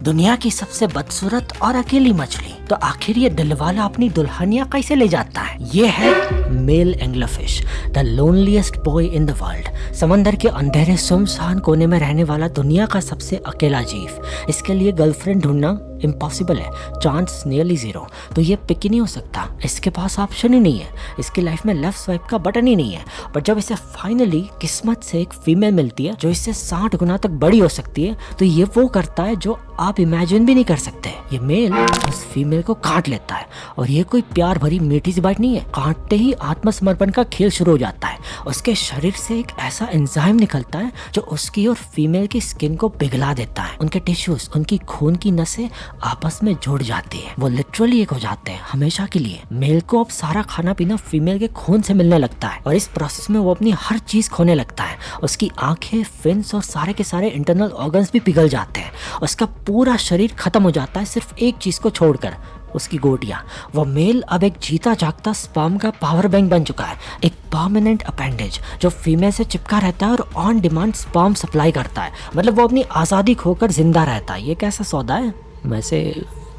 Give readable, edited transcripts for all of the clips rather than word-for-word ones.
दुनिया की सबसे बदसूरत और अकेली मछली, तो आखिर ये दिलवाला अपनी दुल्हनिया कैसे ले जाता है? ये है male anglerfish, the loneliest boy in the world. समंदर के अंधेरे सुनसान कोने में रहने वाला दुनिया का सबसे अकेला जीव। इसके लिए गर्लफ्रेंड ढूंढना इम्पॉसिबल है, चांस नियरली जीरो। तो ये पिक ही नहीं हो सकता, इसके पास ऑप्शन ही नहीं है, इसकी लाइफ में लेफ्ट स्वाइप का बटन ही नहीं है। पर जब इसे फाइनली किस्मत से एक फीमेल मिलती है जो इससे 60 गुना तक बड़ी हो सकती है, तो ये वो करता है जो आप इमेजिन भी नहीं कर सकते। ये मेल उस फीमेल को काट लेता है, और ये कोई प्यार भरी मीठी सी बात नहीं है। काटते ही आत्मसमर्पण का खेल शुरू हो जाता है। उसके शरीर से एक ऐसा एंजाइम निकलता है जो उसकी और फीमेल की स्किन को पिघला देता है। उनके टिश्यूज, उनकी खून की नसें आपस में जुड़ जाती है। वो लिटरली एक हो जाते हैं हमेशा के लिए। मेल को अब सारा खाना पीना फीमेल के खून से मिलने लगता है, और इस प्रोसेस में वो अपनी हर चीज खोने लगता है। उसकी आंखें, फिन्स और सारे के सारे इंटरनल ऑर्गन्स भी पिघल जाते हैं। उसका पूरा शरीर खत्म हो जाता है सिर्फ एक चीज को छोड़कर, उसकी गोटियां। वो मेल अब एक जीता जागता स्पर्म का पावर बैंक बन चुका है, एक परमानेंट अपेंडेज जो फीमेल से चिपका रहता है और ऑन डिमांड स्पर्म सप्लाई करता है। मतलब वो अपनी आज़ादी खोकर जिंदा रहता है। ये कैसा सौदा है? वैसे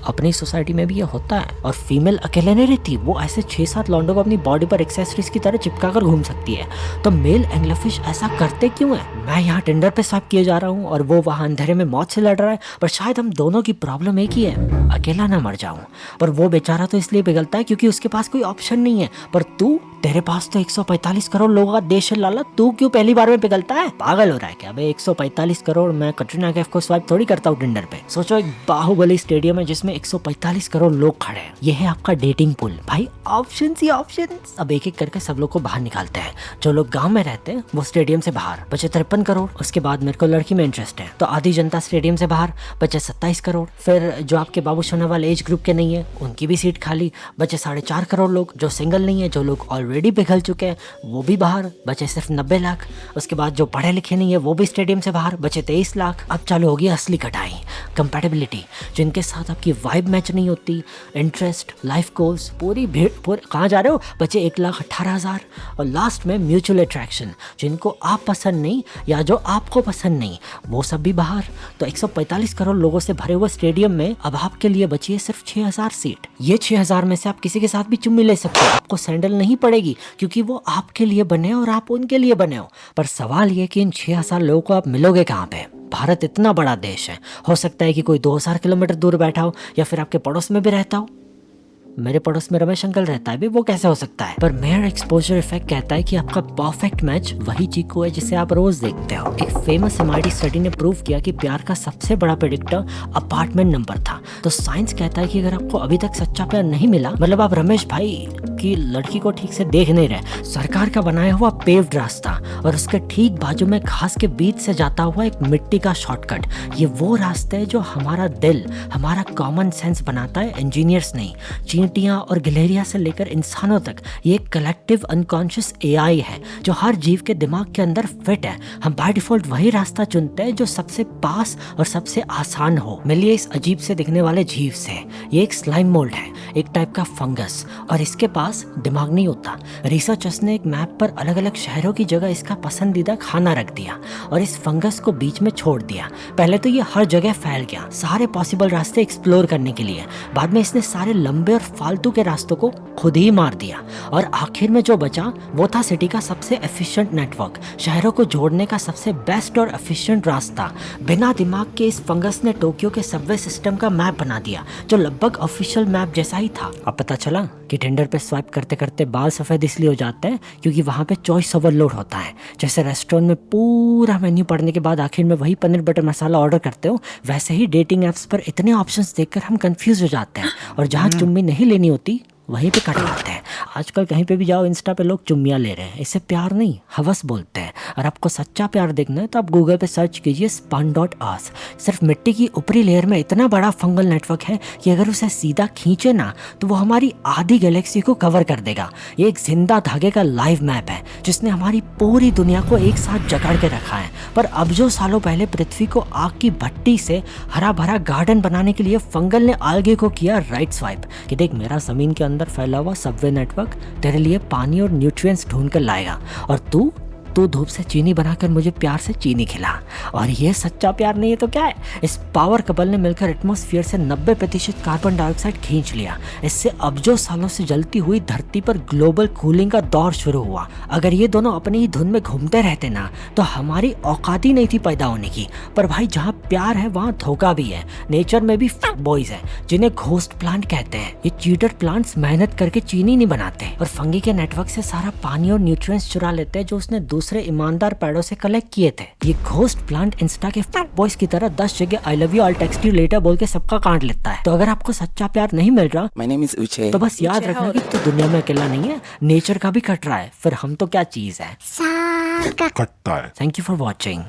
अपनी सोसाइटी में भी ये होता है। और फीमेल अकेले नहीं रहती, वो ऐसे 6-7 लॉन्डो को अपनी बॉडी पर एक्सेसरीज की तरह चिपका कर घूम सकती है। तो मेल एंग्लरफिश ऐसा करते क्यों है? मैं यहाँ टिंडर पे स्वाइप किए जा रहा हूँ और वो वहाँ अंधेरे में मौत से लड़ रहा है, पर शायद हम दोनों की प्रॉब्लम एक ही है, अकेला ना मर जाऊं। पर वो बेचारा तो इसलिए पिघलता है क्योंकि उसके पास कोई ऑप्शन नहीं है। पर तू, तेरे पास तो 145 करोड़ लोगों का देश है लाला, तू क्यों पहली बार में पिघलता है? पागल हो रहा है क्या? भाई 145 करोड़, मैं कटरीना कैफ को स्वाइप थोड़ी करता हूँ टिंडर पे। सोचो एक बाहुबली स्टेडियम है जिसमें 145 करोड़ लोग खड़े हैं। ये है आपका डेटिंग पूल भाई, ऑप्शन ही ऑप्शन। अब एक एक करके सब लोग को बाहर निकालते हैं। जो लोग गाँव में रहते हैं वो स्टेडियम से बाहर, बचे 53 करोड़। उसके बाद मेरे को लड़की में इंटरेस्ट है तो आधी जनता स्टेडियम से बाहर, बचे 27 करोड़। फिर जो आपके बाबू सोना वाले एज ग्रुप के नहीं है उनकी भी सीट खाली, बचे 4.5 करोड़ लोग। जो सिंगल नहीं है, जो लोग ऑलरेडी पिघल चुके हैं वो भी बाहर, बचे सिर्फ 90 लाख। उसके बाद जो पढ़े लिखे नहीं है वो भी स्टेडियम से बाहर, बचे 23 लाख। अब चालू होगी असली कटाई, कंपैटिबिलिटी, जिनके साथ आपकी वाइब मैच नहीं होती, इंटरेस्ट, लाइफ गोल्स, पूरी भीड़। कहाँ जा रहे हो? बचे 1,18,000। और लास्ट में म्यूचुअल अट्रैक्शन, जिनको आप पसंद नहीं या जो आपको पसंद नहीं, वो सब भी बाहर। तो 145 करोड़ लोगों से भरे हुए स्टेडियम में अब आपके लिए बची है सिर्फ 6,000 सीट। ये 6,000 में से आप किसी के साथ भी चुम्मी ले सकते हो, आपको सैंडल नहीं पड़ेगी क्योंकि वो आपके लिए बने और आप उनके लिए बने हो। पर सवाल ये कि इन 6,000 लोगों को आप मिलोगे कहाँ पे? भारत इतना बड़ा देश है, हो सकता है कि कोई 2,000 किलोमीटर दूर बैठा हो या फिर आपके पड़ोस में भी रहता हो। मेरे पड़ोस में रमेश अंकल रहता है भी, वो कैसे हो सकता है? पर मेयर एक्सपोजर इफेक्ट कहता है कि आपका परफेक्ट मैच वही चीकू है जिसे आप रोज देखते हो। एक फेमस MIT स्टडी ने प्रूव किया कि प्यार का सबसे बड़ा प्रेडिक्टर अपार्टमेंट नंबर था। तो साइंस कहता है कि अगर आपको अभी तक सच्चा प्यार नहीं मिला, मतलब आप रमेश भाई की लड़की को ठीक से देख नहीं रहे, सरकार का बनाया हुआ पेव्ड रास्ता और उसके ठीक बाजू में घास के बीच से जाता हुआ एक मिट्टी का शॉर्टकट, ये वो रास्ते है जो हमारा दिल, हमारा कॉमन सेंस बनाता है, इंजीनियर्स नहीं। चींटियां और गिलहरियां से लेकर इंसानों तक ये एक कलेक्टिव अनकॉन्शियस AI है जो हर जीव के दिमाग के अंदर फिट है। हम बाय डिफॉल्ट वही रास्ता चुनते हैं जो सबसे पास और सबसे आसान हो। मिलिए इस अजीब से दिखने वाले जीव से। ये एक स्लाइम मोल्ड है, एक टाइप का फंगस, और इसके पास दिमाग नहीं होता। रिसर्चर्स ने एक मैप पर अलग अलग शहरों की जगह इसका पसंदीदा खाना रख दिया और इस फंगस को बीच में छोड़ दिया। पहले तो ये हर जगह फैल गया सारे पॉसिबल रास्ते एक्सप्लोर करने के लिए। बाद में इसने सारे लंबे और फालतू के रास्तों को खुद ही मार दिया, और आखिर में जो बचा वो था सिटी का सबसे एफिशिएंट नेटवर्क, शहरों को जोड़ने का सबसे बेस्ट और एफिशिएंट रास्ता। बिना दिमाग के इस फंगस ने टोक्यो के सबवे सिस्टम का मैप बना दिया जो लगभग ऑफिशियल मैप जैसा ही था। अब पता चला कि टिंडर पे स्वाइप करते करते बाल सफेद इसलिए हो जाते हैं क्योंकि वहाँ पे चॉइस ओवरलोड होता है। जैसे रेस्टोरेंट में पूरा मेन्यू पढ़ने के बाद आखिर में वही पनीर बटर मसाला ऑर्डर करते हो, वैसे ही डेटिंग एप्स पर इतने ऑप्शंस देखकर हम कंफ्यूज हो जाते हैं और जहाँ चुम्मी नहीं लेनी होती वहीं पे कट जाते हैं। आजकल कहीं पे भी जाओ इंस्टा पे लोग चुम्मियाँ ले रहे हैं, इसे प्यार नहीं हवस बोलते हैं। और आपको सच्चा प्यार देखना है तो आप गूगल पे सर्च कीजिए span.us। सिर्फ मिट्टी की ऊपरी लेयर में इतना बड़ा फंगल नेटवर्क है कि अगर उसे सीधा खींचे ना तो वो हमारी आधी गैलेक्सी को कवर कर देगा। ये एक जिंदा धागे का लाइव मैप है जिसने हमारी पूरी दुनिया को एक साथ जकड़ के रखा है। पर अब जो सालों पहले पृथ्वी को आग की भट्टी से हरा भरा गार्डन बनाने के लिए फंगल ने आल्गे को किया राइट स्वाइप कि देख मेरा जमीन के अंदर फैला हुआ सबवे नेटवर्क तेरे लिए पानी और न्यूट्रिएंट्स ढूंढ कर लाएगा और तू तू धूप से चीनी बनाकर मुझे प्यार से चीनी खिला। और ये सच्चा प्यार नहीं है तो क्या है? इस पावर कपल ने मिलकर एटमॉस्फेयर से 90% कार्बन डाइऑक्साइड खींच लिया। इससे अब्जों सालों से जलती हुई धरती पर ग्लोबल कूलिंग का दौर शुरू हुआ। अगर ये दोनों अपनी ही धुन में घूमते रहते ना तो हमारी औकात ही नहीं थी पैदा होने की। पर भाई जहाँ प्यार है वहाँ धोखा भी है। नेचर में भी बॉयज हैं जिन्हें घोस्ट प्लांट कहते हैं। ये चीटर प्लांट्स मेहनत करके चीनी नहीं बनाते और फंगी के नेटवर्क से सारा पानी और न्यूट्रिएंट्स चुरा लेते हैं जो उसने दूसरे ईमानदार पेड़ों से कलेक्ट किए थे। ये घोस्ट प्लांट इंस्टा के बॉयज की तरह 10 जगह I love you I text you later बोल के सबका काट लेता है। तो अगर आपको सच्चा प्यार नहीं मिल रहा My name is Uche. तो बस याद रखना कि तो दुनिया में अकेला नहीं है, नेचर का भी कट रहा है। फिर हम तो क्या चीज है। कटता है। Thank you for watching.